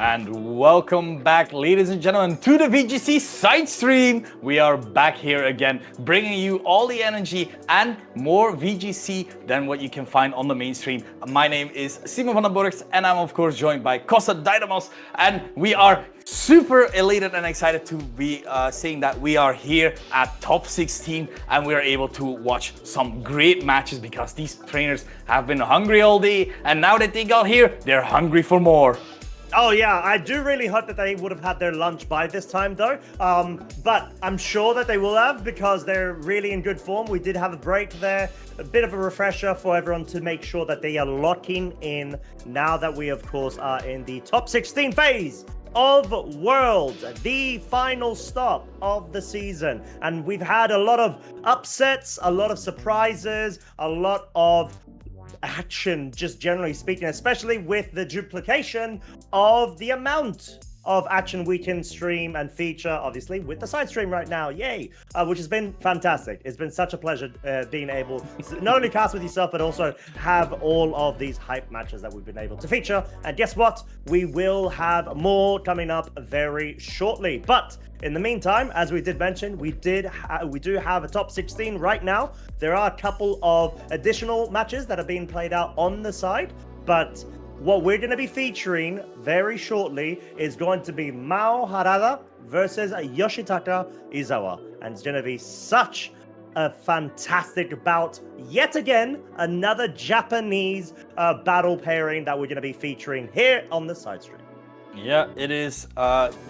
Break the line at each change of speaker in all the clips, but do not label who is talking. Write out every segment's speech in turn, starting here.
And welcome back, ladies and gentlemen, to the VGC side stream. We are back here again, bringing you all the energy and more VGC than what you can find on the mainstream. My name is Simon van den Borgs, and I'm of course joined by Costa Dynamos, and we are super elated and excited to be saying that we are here at top 16 and we are able to watch some great matches because these trainers have been hungry all day, and now that they got here, they're hungry for more.
Oh yeah, I do really hope that they would have had their lunch by this time though. But I'm sure that they will have because they're really in good form. We did have a break there, a bit of a refresher for everyone to make sure that they are locking in now that we of course are in the top 16 phase of Worlds, the final stop of the season. And we've had a lot of upsets, a lot of surprises, a lot of action, just generally speaking, especially with the duplication of the amount of action we can stream and feature, obviously, with the side stream right now. Yay! Which has been fantastic. It's been such a pleasure being able to not only cast with yourself, but also have all of these hype matches that we've been able to feature. And guess what? We will have more coming up very shortly. But in the meantime, as we did mention, we do have a top 16 right now. There are a couple of additional matches that are being played out on the side, but what we're going to be featuring very shortly is going to be Mao Harada versus Yoshitaka Izawa, and it's going to be such a fantastic bout. Yet again, another Japanese battle pairing that we're going to be featuring here on the side stream.
Yeah, it is.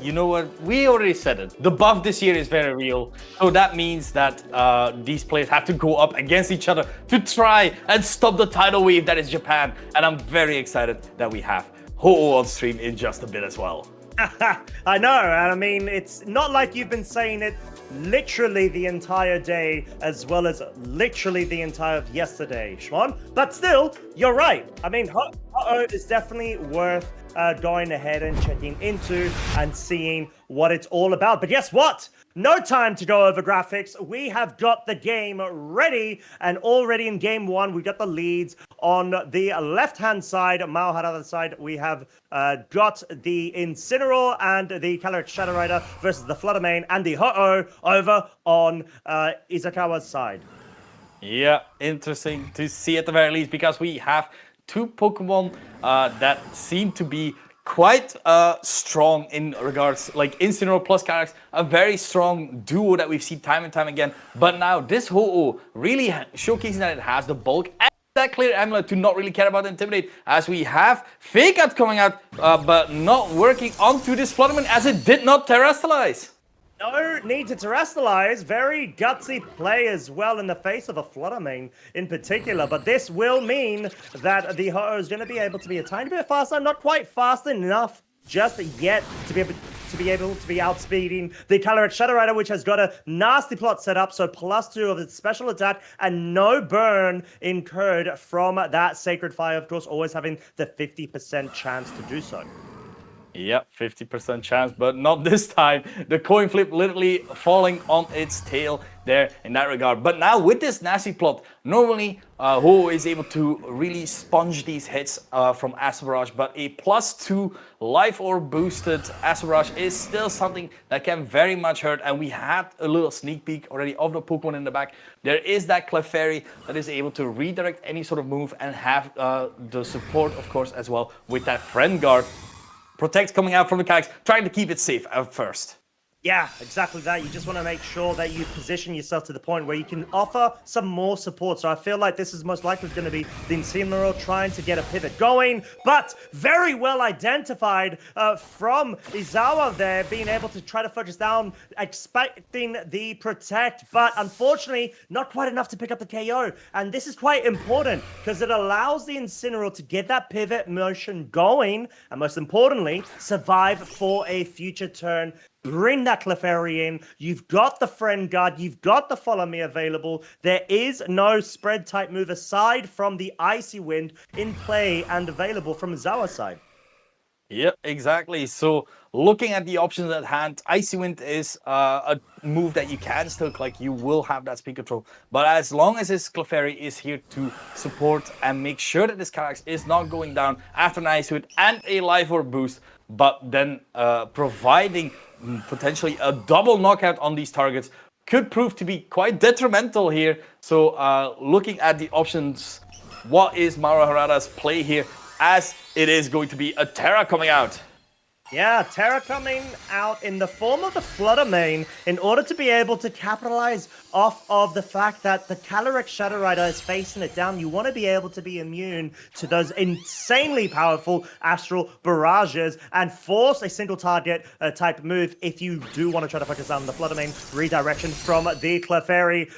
You know what? We already said it. The buff this year is very real. So that means that these players have to go up against each other to try and stop the tidal wave that is Japan. And I'm very excited that we have Ho-Oh on stream in just a bit as well.
I know, and I mean, it's not like you've been saying it literally the entire day as well as literally the entire yesterday, Shwan. But still, you're right. I mean, Ho-Oh is definitely worth going ahead and checking into and seeing what it's all about. But guess what? No time to go over graphics. We have got the game ready, and already in game one, we got the leads. On the left-hand side, Mao Harada side, we have got the Incineroar and the Calyrex Shadow Rider versus the Fluttermane and the Ho-Oh over on Izakawa's side.
Yeah, interesting to see at the very least, because we have two Pokemon that seem to be quite strong in regards, like Incineroar plus Calyrex, a very strong duo that we've seen time and time again. But now this Ho-Oh really showcasing that it has the bulk and that clear amulet to not really care about Intimidate, as we have Fake Out coming out, but not working onto this Flutterman as it did not Terrestrialize.
No need to terrestrialize. Very gutsy play as well in the face of a Fluttermane in particular. But this will mean that the Ho-Oh is going to be able to be a tiny bit faster. Not quite fast enough just yet to be able to be outspeeding the Calyrex Shadow Rider, which has got a nasty plot set up. So +2 of its special attack and no burn incurred from that Sacred Fire. Of course, always having the 50% chance to do so.
Yep, 50% chance, but not this time. The coin flip literally falling on its tail there in that regard. But now with this nasty plot, normally Ho is able to really sponge these hits from Acid Barrage, but a +2 life orb boosted Acid Barrage is still something that can very much hurt. And we had a little sneak peek already of the Pokemon in the back. There is that Clefairy that is able to redirect any sort of move and have the support, of course, as well with that Friend Guard. Protect coming out from the Calyrex, trying to keep it safe at first.
Yeah, exactly that. You just want to make sure that you position yourself to the point where you can offer some more support. So I feel like this is most likely going to be the Incineroar trying to get a pivot going, but very well identified from Izawa there, being able to try to focus down, expecting the protect, but unfortunately not quite enough to pick up the KO. And this is quite important because it allows the Incineroar to get that pivot motion going, and most importantly, survive for a future turn. Bring that Clefairy in. You've got the Friend Guard. You've got the Follow Me available. There is no spread type move aside from the Icy Wind in play and available from Izawa's side.
Yeah, exactly. So looking at the options at hand, Icy Wind is a move that you can still click. You will have that speed control. But as long as this Clefairy is here to support and make sure that this Calyrex is not going down after an Icy Wind and a Life Orb boost, but then providing potentially a double knockout on these targets could prove to be quite detrimental here. So looking at the options, what is Mao Harada's play here? As it is going to be a Terra coming out.
Yeah, Terra coming out in the form of the Flutter Mane in order to be able to capitalize off of the fact that the Calyrex Shadow Rider is facing it down. You want to be able to be immune to those insanely powerful Astral Barrages and force a single target type move if you do want to try to focus on the Flutter Mane redirection from the Clefairy.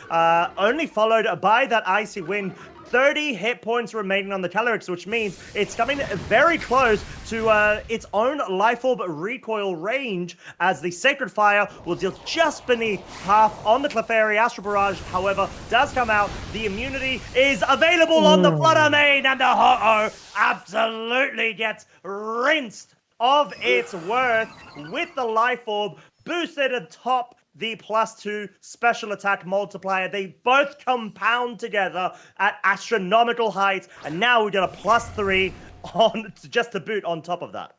Only followed by that Icy Wind. 30 hit points remaining on the Calyrex, which means it's coming very close to its own Life Orb recoil range, as the Sacred Fire will deal just beneath half on the Clefairy. Astral Barrage, however, does come out. The immunity is available on the Flutter Mane, and the Ho-Oh absolutely gets rinsed of its worth with the Life Orb boosted atop the +2 special attack multiplier. They both compound together at astronomical heights, and now we get a +3 on just to boot on top of that.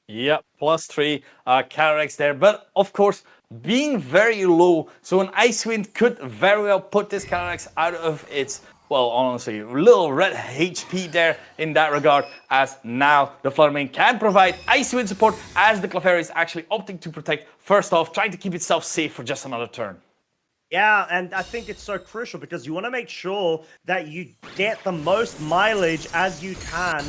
Yep, +3 Calyrex there, but of course being very low, so an Ice Wind could very well put this Calyrex out of its, well, honestly, little red HP there in that regard, as now the Flutter Mane can provide Ice Wind support as the Clefairy is actually opting to protect first off, trying to keep itself safe for just another turn.
Yeah, and I think it's so crucial because you want to make sure that you get the most mileage as you can,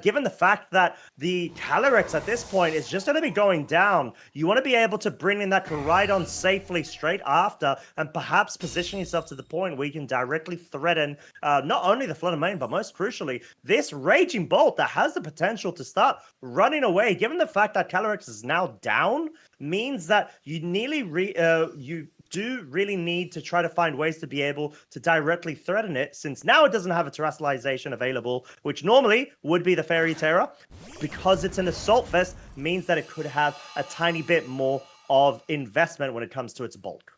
given the fact that the Calyrex at this point is just going to be going down. You want to be able to bring in that Koraidon safely straight after and perhaps position yourself to the point where you can directly threaten not only the Flutter Mane, but most crucially, this Raging Bolt that has the potential to start running away. Given the fact that Calyrex is now down, means that you do really need to try to find ways to be able to directly threaten it, since now it doesn't have a terrestrialization available, which normally would be the Fairy Terra. Because it's an Assault Vest, means that it could have a tiny bit more of investment when it comes to its bulk.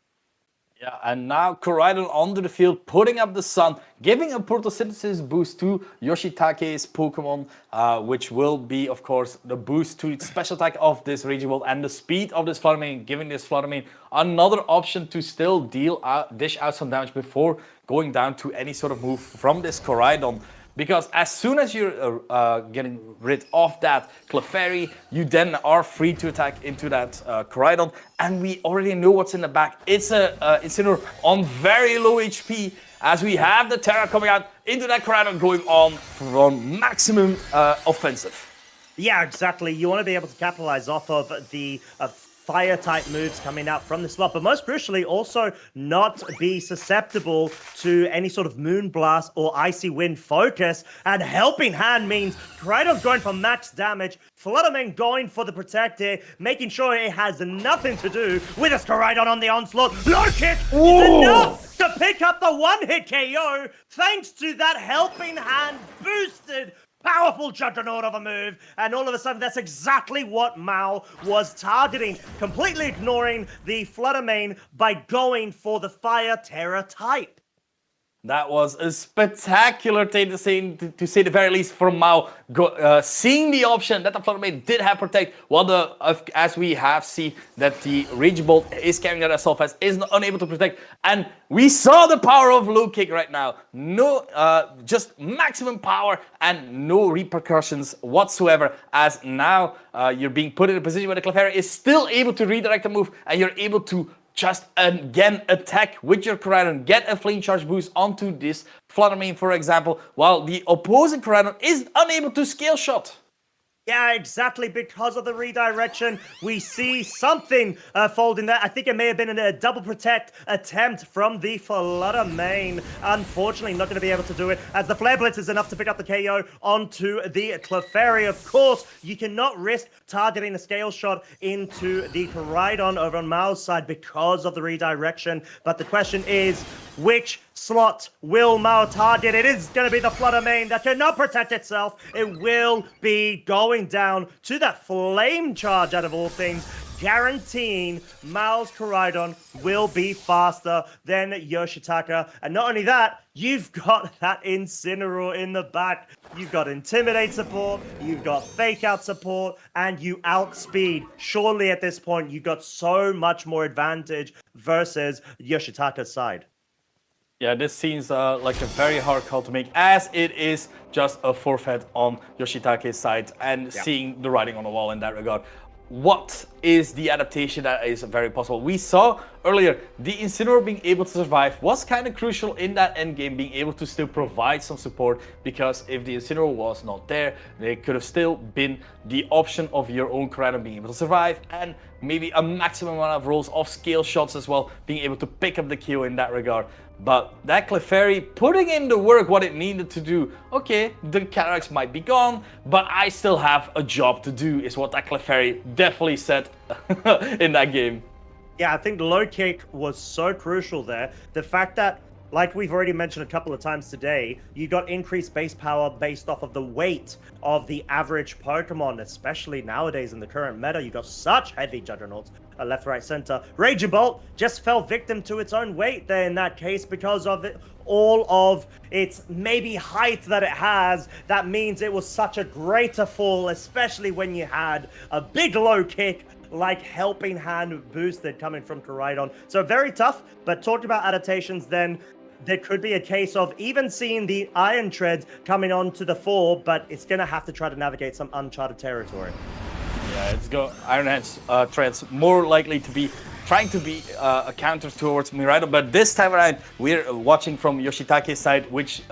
Yeah, and now Koraidon onto the field, putting up the sun, giving a photosynthesis boost to Yoshitake's Pokemon, which will be, of course, the boost to its special attack of this Raging Bolt and the speed of this Flutter Mane, giving this Flutter Mane another option to still dish out some damage before going down to any sort of move from this Koraidon. Because as soon as you're getting rid of that Clefairy, you then are free to attack into that Koraidon. And we already know what's in the back. It's a Incineroar on very low HP, as we have the Terra coming out into that Koraidon, going on from maximum offensive.
Yeah, exactly. You want to be able to capitalize off of the fire type moves coming out from the slot, but most crucially also not be susceptible to any sort of Moonblast or Icy Wind focus. And Helping Hand means Koraidon's going for max damage, Flutter Mane going for the Protect here, making sure it has nothing to do with this Koraidon on the onslaught. Low kick is enough to pick up the one-hit KO thanks to that Helping Hand boosted powerful juggernaut of a move, and all of a sudden that's exactly what Mao was targeting, completely ignoring the Flutter Mane by going for the Fire Terra type.
That was a spectacular thing to say the very least from Mao. Seeing the option that the Flutter Mane did have Protect, while as we have seen that the Rage Bolt is carrying that Assault Vest, is unable to Protect, and we saw the power of Low Kick right now. No, just maximum power and no repercussions whatsoever, as now you're being put in a position where the Clefairy is still able to redirect the move, and you're able to just again attack with your Koraidon, get a Flame Charge boost onto this Flutter Mane, for example, while the opposing Koraidon is unable to Scale Shot.
Yeah, exactly. Because of the redirection, we see something folding there. I think it may have been a double protect attempt from the Flutter Mane. Unfortunately, not going to be able to do it, as the Flare Blitz is enough to pick up the KO onto the Clefairy. Of course, you cannot risk targeting a Scale Shot into the Koraidon over on Mao's side because of the redirection. But the question is, which slot will Mao target? It is going to be the Flutter Mane that cannot protect itself. It will be going going down to that flame charge out of all things, guaranteeing Mao's Koraidon will be faster than Yoshitaka. And not only that, you've got that Incineroar in the back. You've got Intimidate support, you've got Fake Out support, and you outspeed. Surely at this point, you've got so much more advantage versus Yoshitaka's side.
Yeah, this seems like a very hard call to make, as it is just a forfeit on Yoshitake's side, and seeing the writing on the wall in that regard. What is the adaptation that is very possible? We saw earlier the Incineroar being able to survive was kind of crucial in that end game, being able to still provide some support, because if the Incineroar was not there, there could have still been the option of your own Koraidon being able to survive, and maybe a maximum amount of rolls of scale shots as well, being able to pick up the KO in that regard. But that Clefairy putting in the work what it needed to do. Okay, the Calyrex might be gone, but I still have a job to do, is what that Clefairy definitely said in that game.
Yeah, I think the low kick was so crucial there. The fact that, like we've already mentioned a couple of times today, you got increased base power based off of the weight of the average Pokemon, especially nowadays in the current meta. You got such heavy Juggernauts, left, right, center. Raging Bolt just fell victim to its own weight there in that case because of it, all of its maybe height that it has. That means it was such a greater fall, especially when you had a big low kick like Helping Hand boosted coming from Koraidon. So very tough, but talked about adaptations then. There could be a case of even seeing the Iron Treads coming on to the fore, but it's going to have to try to navigate some uncharted territory.
Yeah, it's Iron Hand's Treads more likely to be trying to be a counter towards Miraidon, but this time around we're watching from Yoshitake's side, which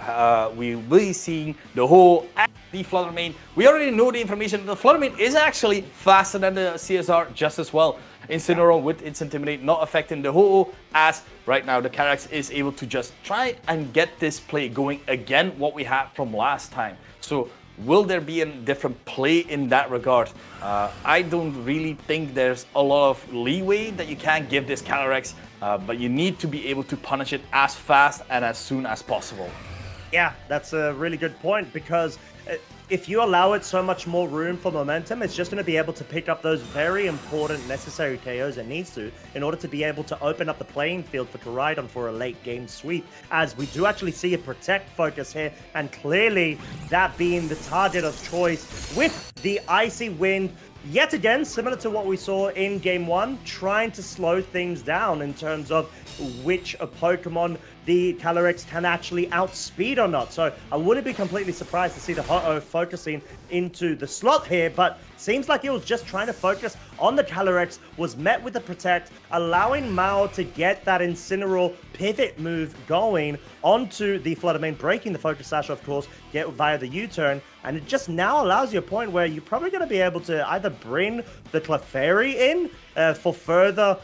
we will be seeing the whole and the Flutter Mane. We already know the information. The Flutter Mane is actually faster than the CSR just as well. Incineroar with its Intimidate not affecting the Ho-Oh, as right now the Calyrex is able to just try and get this play going again, what we had from last time. So will there be a different play in that regard? I don't really think there's a lot of leeway that you can give this Calyrex, but you need to be able to punish it as fast and as soon as possible.
Yeah, that's a really good point, because if you allow it so much more room for momentum, it's just going to be able to pick up those very important necessary KOs it needs to in order to be able to open up the playing field for Koraidon for a late game sweep, as we do actually see a protect focus here, and clearly that being the target of choice with the Icy Wind. Yet again, similar to what we saw in Game 1, trying to slow things down in terms of which a Pokemon the Calyrex can actually outspeed or not. So I wouldn't be completely surprised to see the Ho-Oh focusing into the slot here, but seems like it was just trying to focus on the Calyrex, was met with the Protect, allowing Mao to get that Incineroar pivot move going onto the Flutter Mane, breaking the Focus Sash, of course, get via the U-turn, and it just now allows you a point where you're probably going to be able to either bring the Clefairy in for further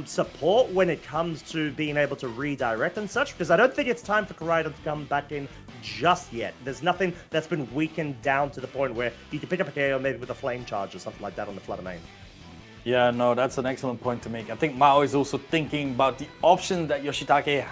support when it comes to being able to redirect and such, because I don't think it's time for Koraidon to come back in just yet. There's nothing that's been weakened down to the point where you can pick up a KO maybe with a Flame Charge or something like that on the Flutter Mane.
Yeah, no, that's an excellent point to make. I think Mao is also thinking about the options that Yoshitake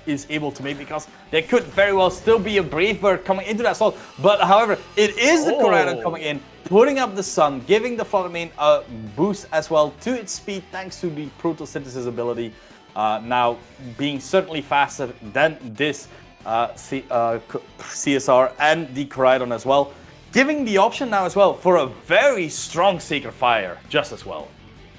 is able to make, because there could very well still be a Brave Bird coming into that slot. But however, it is the Koraidon coming in, putting up the Sun, giving the Flutter Mane a boost as well to its speed thanks to the Photosynthesis ability. Now being certainly faster than this CSR and the Koraidon as well. Giving the option now as well for a very strong Sacred Fire just as well.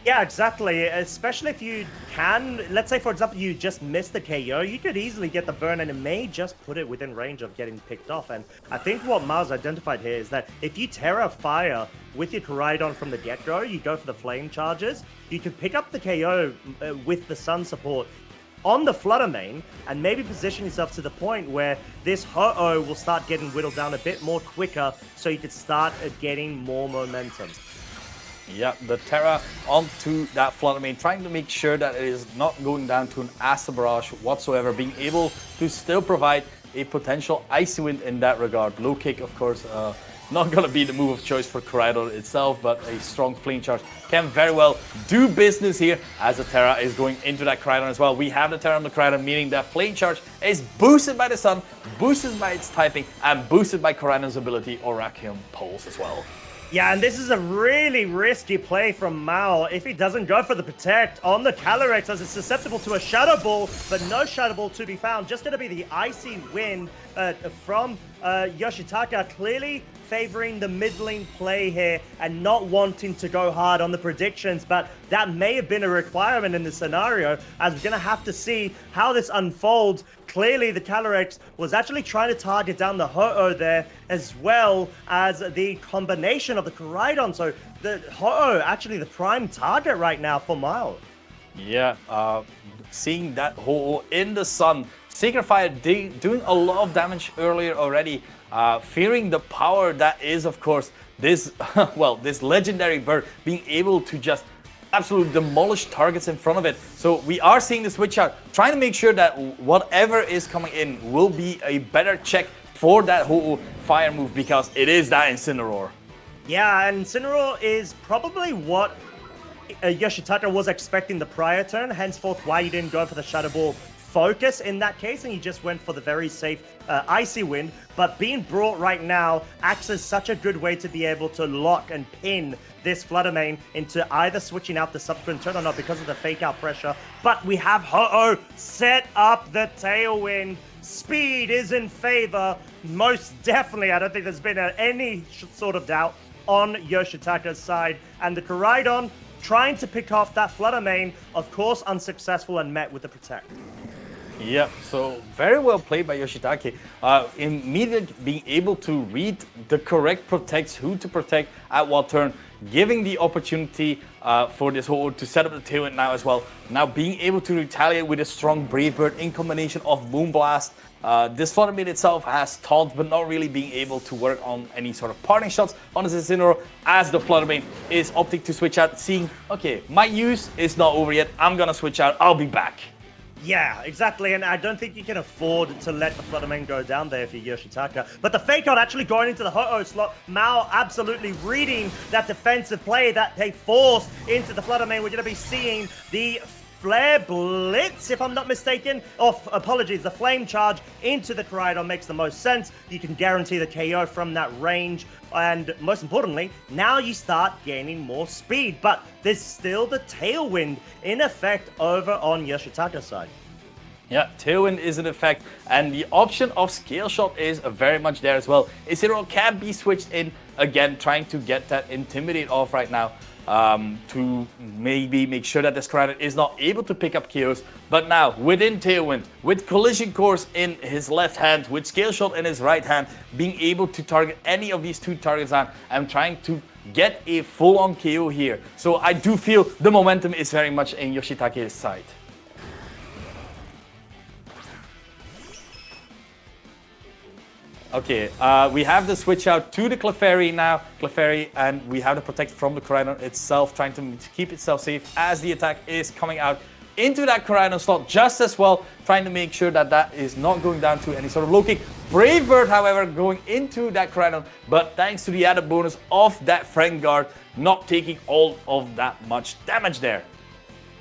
Yeah, exactly. Especially if you can, let's say for example, you just missed the KO, you could easily get the burn and it may just put it within range of getting picked off. And I think what Mao's identified here is that if you Terra Fire with your Koraidon from the get-go, you go for the Flame Charges, you can pick up the KO with the Sun support on the Flutter Mane, and maybe position yourself to the point where this Ho-Oh will start getting whittled down a bit more quicker, so you could start getting more momentum.
Yeah, the Terra onto that Flutter Mane, trying to make sure that it is not going down to an Acid Barrage whatsoever, being able to still provide a potential Icy Wind in that regard. Low kick, of course, not going to be the move of choice for Koraidon itself, but a strong Flame Charge can very well do business here, as the Terra is going into that Koraidon as well. We have the Terra on the Koraidon, meaning that Flame Charge is boosted by the Sun, boosted by its typing, and boosted by Koraidon's ability Orakium Pulse as well.
Yeah, and this is a really risky play from Mao. If he doesn't go for the protect on the Calyrex, as it's susceptible to a Shadow Ball, but no Shadow Ball to be found. Just going to be the Icy Wind from Yoshitaka, clearly favoring the mid lane play here and not wanting to go hard on the predictions, but that may have been a requirement in the scenario, as we're going to have to see how this unfolds. Clearly, the Calyrex was actually trying to target down the Ho-Oh there, as well as the combination of the Koraidon. So the Ho-Oh actually the prime target right now for Mao.
Yeah, seeing that Ho-Oh in the sun, Sacred Fire doing a lot of damage earlier already, fearing the power that is, of course, this, well, this legendary bird being able to just absolutely demolish targets in front of it. So we are seeing the switch out, trying to make sure that whatever is coming in will be a better check for that Ho-Oh fire move, because it is that Incineroar.
Yeah, and Incineroar is probably what Yoshitaka was expecting the prior turn, henceforth why you didn't go for the Shadow Ball focus in that case, and you just went for the very safe Icy Wind. But being brought right now acts as such a good way to be able to lock and pin this Flutter Mane into either switching out the subsequent turn or not because of the fake out pressure. But we have Ho-Oh set up the Tailwind. Speed is in favor, most definitely. I don't think there's been any sort of doubt on Yoshitaka's side. And the Koraidon trying to pick off that Flutter Mane, of course unsuccessful and met with the Protect.
Yeah, so very well played by Yoshitaka. Immediately being able to read the correct protects, who to protect at what turn, giving the opportunity for this Ho-Oh to set up the Tailwind now as well. Now being able to retaliate with a strong Brave Bird in combination of Moonblast. This Flutter Mane itself has taunt, but not really being able to work on any sort of parting shots on this Incineroar, as the Flutter Mane is opting to switch out, seeing, okay, my use is not over yet, I'm gonna switch out, I'll be back.
Yeah, exactly, and I don't think you can afford to let the Flutter Mane go down there if you're Yoshitaka. But the fake out actually going into the Ho-Oh slot, Mao absolutely reading that defensive play that they forced into the Flutter Mane. We're going to be seeing the Flare Blitz, if I'm not mistaken. Apologies, the Flame Charge into the Koraidon makes the most sense. You can guarantee the KO from that range. And most importantly, now you start gaining more speed. But there's still the Tailwind in effect over on Yoshitaka's side.
Yeah, Tailwind is in effect, and the option of Scale Shot is very much there as well. Incineroar can be switched in, again, trying to get that Intimidate off right now. To maybe make sure that this Koraidon is not able to pick up KOs. But now, within Tailwind, with Collision Course in his left hand, with Scale Shot in his right hand, being able to target any of these two targets on, I'm trying to get a full-on KO here. So I do feel the momentum is very much in Yoshitaka's side. Okay, we have the switch out to the Clefairy now, and we have the protect from the Koraidon itself, trying to keep itself safe as the attack is coming out into that Koraidon slot just as well, trying to make sure that that is not going down to any sort of low kick. Brave Bird, however, going into that Koraidon, but thanks to the added bonus of that Friend Guard, not taking all of that much damage there.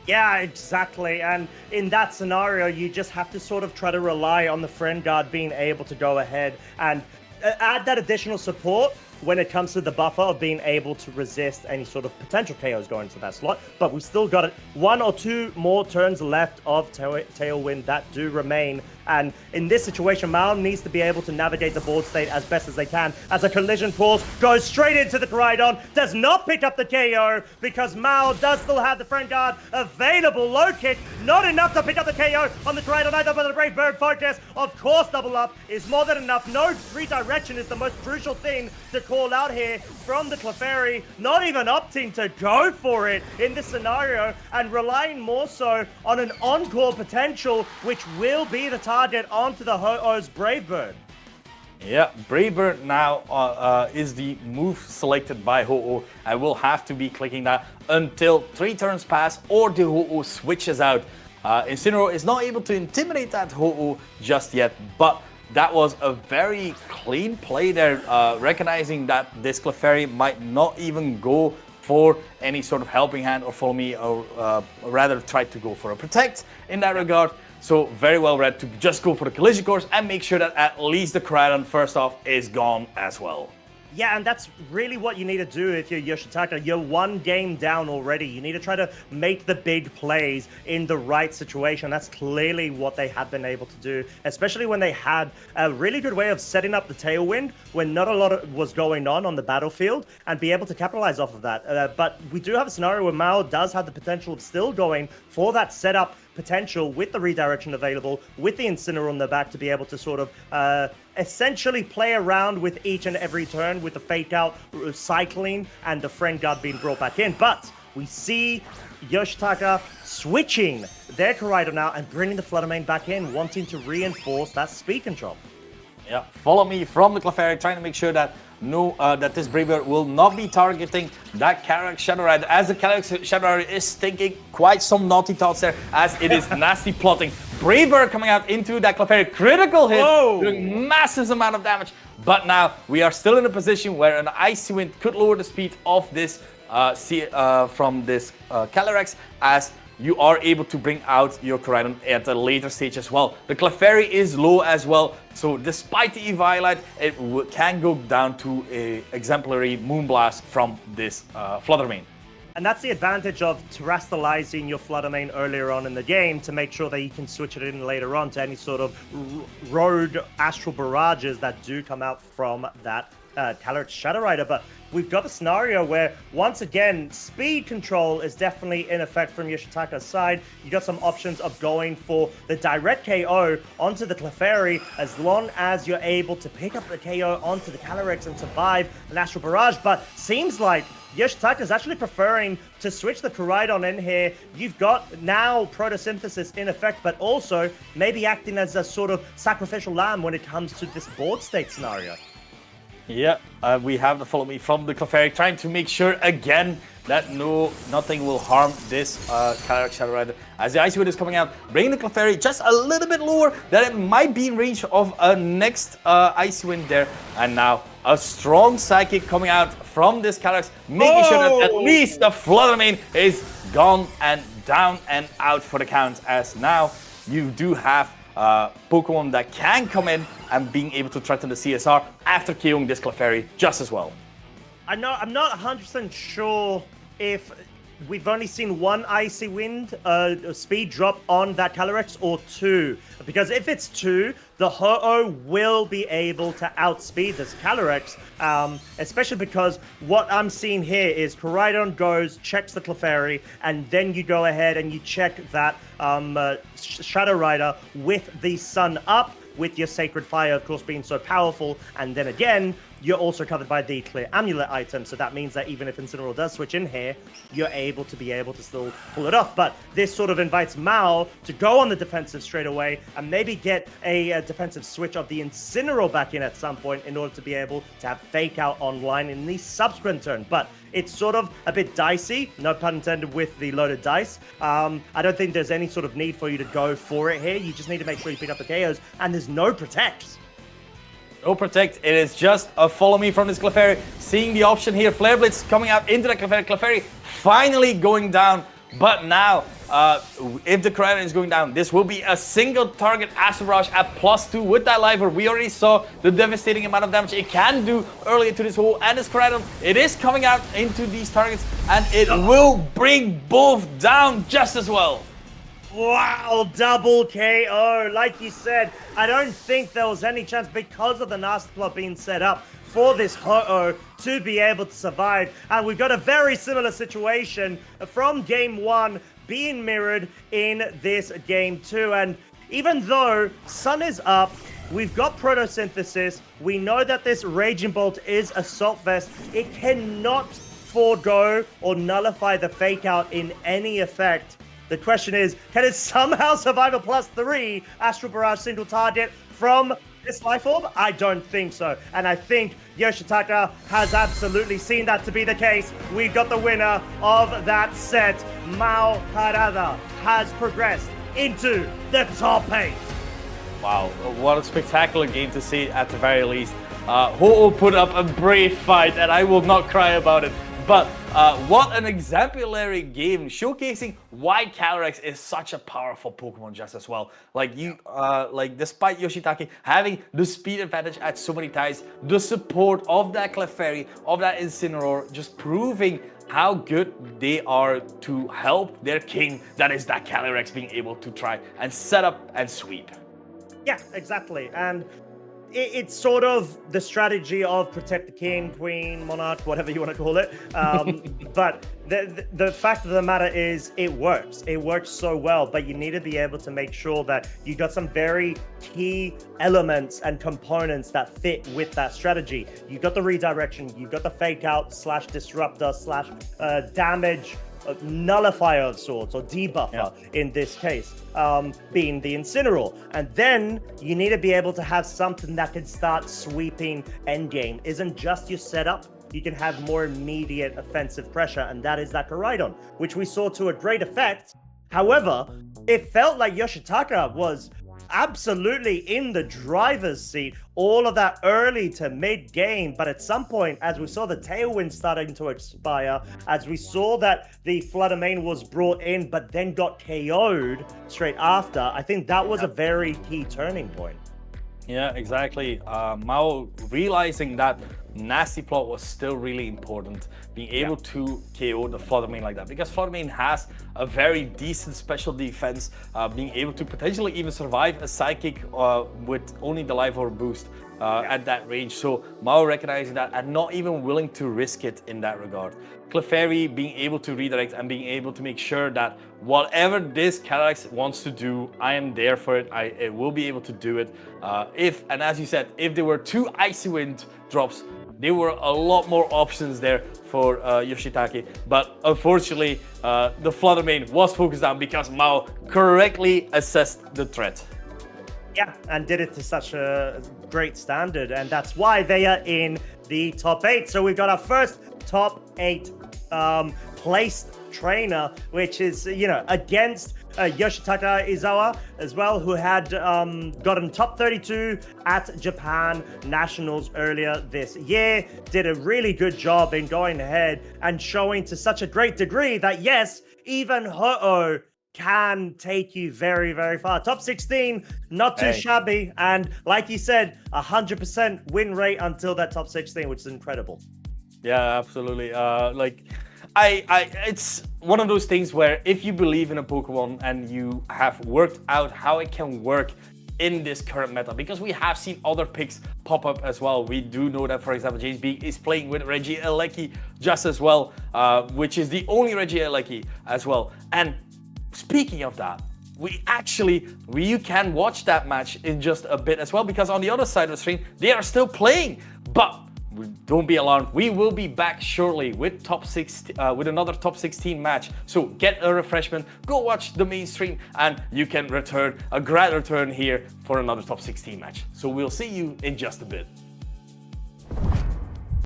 Yeah, exactly. And in that scenario, you just have to sort of try to rely on the Friend Guard being able to go ahead and add that additional support when it comes to the buffer of being able to resist any sort of potential KOs going into that slot. But we still got it. 1 or 2 more turns left of Tailwind that do remain. And in this situation, Mao needs to be able to navigate the board state as best as they can, as a collision course goes straight into the Koraidon, does not pick up the KO because Mao does still have the Friend Guard available. Low kick, not enough to pick up the KO on the Koraidon either, but the Brave Bird focus, of course, double up is more than enough. No redirection is the most crucial thing to call out here from the Clefairy, not even opting to go for it in this scenario and relying more so on an encore potential, which will be the target onto the Ho-Oh's Brave Bird.
Yeah, Brave Bird now is the move selected by Ho-Oh. I will have to be clicking that until 3 turns pass or the Ho-Oh switches out. Incineroar is not able to intimidate that Ho-Oh just yet, but that was a very clean play there, recognizing that this Clefairy might not even go for any sort of helping hand or follow me, or rather try to go for a protect in that regard. So very well read to just go for the collision course and make sure that at least the Koraidon first off is gone as well.
Yeah, and that's really what you need to do if you're Yoshitaka. You're one game down already. You need to try to make the big plays in the right situation. That's clearly what they have been able to do, especially when they had a really good way of setting up the tailwind when not a lot was going on the battlefield and be able to capitalize off of that. But we do have a scenario where Mao does have the potential of still going for that setup potential with the redirection available, with the Incineroar on the back to be able to sort of essentially play around with each and every turn with the fake out cycling and the friend guard being brought back in. But we see Yoshitaka switching their Koraidon now and bringing the Fluttermane back in, wanting to reinforce that speed control.
Yeah, follow me from the Clefairy, trying to make sure that that this Brave Bird will not be targeting that Calyrex Shadow Rider, as the Calyrex Shadow Rider is thinking quite some naughty thoughts there, as it is nasty plotting. Brave Bird coming out into that Clefairy, critical hit, doing massive amount of damage. But now we are still in a position where an Icy Wind could lower the speed of this from this Calyrex, as you are able to bring out your Koraidon at a later stage as well. The Clefairy is low as well, so despite the Eviolite, it can go down to a exemplary Moonblast from this Fluttermane.
And that's the advantage of terrestrializing your Fluttermane earlier on in the game to make sure that you can switch it in later on to any sort of road Astral Barrages that do come out from that Calyrex Shadow Rider. But we've got a scenario where, once again, speed control is definitely in effect from Yoshitaka's side. You got some options of going for the direct KO onto the Clefairy, as long as you're able to pick up the KO onto the Calyrex and survive an Astral Barrage. But seems like Yoshitaka is actually preferring to switch the Koraidon in here. You've got now Photosynthesis in effect, but also maybe acting as a sort of sacrificial lamb when it comes to this board state scenario.
Yeah, we have the follow me from the Clefairy, trying to make sure again that nothing will harm this Calyrex Shadow Rider. As the Icy Wind is coming out, bringing the Clefairy just a little bit lower, that it might be in range of a next Icy Wind there. And now a strong Psychic coming out from this Calyrex, making sure that at least the Fluttermane is gone and down and out for the count, as now you do have Pokemon that can come in and being able to threaten the CSR after KOing this Clefairy just as well.
I'm not 100% sure if we've only seen one Icy Wind speed drop on that Calyrex or two. Because if it's two, the Ho-Oh will be able to outspeed this Calyrex, especially because what I'm seeing here is Koraidon goes, checks the Clefairy, and then you go ahead and you check that Shadow Rider with the Sun up, with your Sacred Fire, of course, being so powerful, and then again, you're also covered by the Clear Amulet item, so that means that even if Incineroar does switch in here, you're able to still pull it off. But this sort of invites Mao to go on the defensive straight away and maybe get a defensive switch of the Incineroar back in at some point in order to be able to have Fake Out online in the subsequent turn. But it's sort of a bit dicey, no pun intended with the loaded dice. I don't think there's any sort of need for you to go for it here. You just need to make sure you pick up the KOs, and there's no protects.
No protect, it is just a follow me from this Clefairy. Seeing the option here, Flare Blitz coming out into the Clefairy. Clefairy finally going down, but now, if the Koraidon is going down, this will be a single target Astral Barrage at +2 with that Lifer. We already saw the devastating amount of damage it can do earlier to this hole, and this Koraidon, it is coming out into these targets, and it will bring both down just as well.
Wow, double KO. Like you said, I don't think there was any chance because of the Nasty Plot being set up for this Ho-Oh to be able to survive. And we've got a very similar situation from Game 1 being mirrored in this Game 2. And even though Sun is up, we've got Photosynthesis, we know that this Raging Bolt is Assault Vest. It cannot forego or nullify the Fake Out in any effect. The question is, can it somehow survive a +3 Astral Barrage single target from this life orb? I don't think so. And I think Yoshitaka has absolutely seen that to be the case. We've got the winner of that set. Mao Harada has progressed into the top 8.
Wow, what a spectacular game to see at the very least. Ho-Oh put up a brave fight, and I will not cry about it. But what an exemplary game, showcasing why Calyrex is such a powerful Pokemon just as well. Like like despite Yoshitaka having the speed advantage at so many times, the support of that Clefairy, of that Incineroar, just proving how good they are to help their king, that is that Calyrex, being able to try and set up and sweep.
Yeah, exactly. And it's sort of the strategy of protect the king, queen, monarch, whatever you want to call it. But the fact of the matter is, it works. It works so well. But you need to be able to make sure that you got some very key elements and components that fit with that strategy. You got the redirection. You got the fake out / disruptor / damage. Nullifier of sorts, or debuffer in this case, being the Incineroar. And then you need to be able to have something that can start sweeping endgame. Isn't just your setup. You can have more immediate offensive pressure, and that is that Koraidon, which we saw to a great effect. However, it felt like Yoshitaka was absolutely in the driver's seat all of that early to mid game, but at some point, as we saw the tailwind starting to expire, as we saw that the Fluttermane was brought in but then got KO'd straight after, I think that was a very key turning point.
Yeah, exactly. Mao realizing that Nasty Plot was still really important, being able to KO the Fluttermane like that, because Fluttermane has a very decent special defense, being able to potentially even survive a Psychic with only the Life Orb boost at that range. So Mao recognizing that and not even willing to risk it in that regard. Clefairy being able to redirect and being able to make sure that whatever this Calyrex wants to do, I am there for it. I will be able to do it. And as you said, if there were 2 Icy Wind drops, there were a lot more options there for Yoshitaka. But unfortunately, the Fluttermane was focused on because Mao correctly assessed the threat.
Yeah, and did it to such a great standard, and that's why they are in the top 8. So we've got our first top 8 placed trainer, which is, against Yoshitaka Izawa as well, who had gotten top 32 at Japan Nationals earlier this year. Did a really good job in going ahead and showing to such a great degree that, yes, even Ho-Oh can take you very, very far. Top 16, not too shabby. And like you said, 100% win rate until that top 16, which is incredible.
Yeah, absolutely. It's one of those things where if you believe in a Pokemon and you have worked out how it can work in this current meta, because we have seen other picks pop up as well. We do know that, for example, James B is playing with Regieleki just as well, which is the only Regieleki as well. And speaking of that, you can watch that match in just a bit as well, because on the other side of the screen, they are still playing. But don't be alarmed. We will be back shortly with with another top 16 match. So get a refreshment, go watch the main stream, and you can return a grand return here for another top 16 match. So we'll see you in just a bit.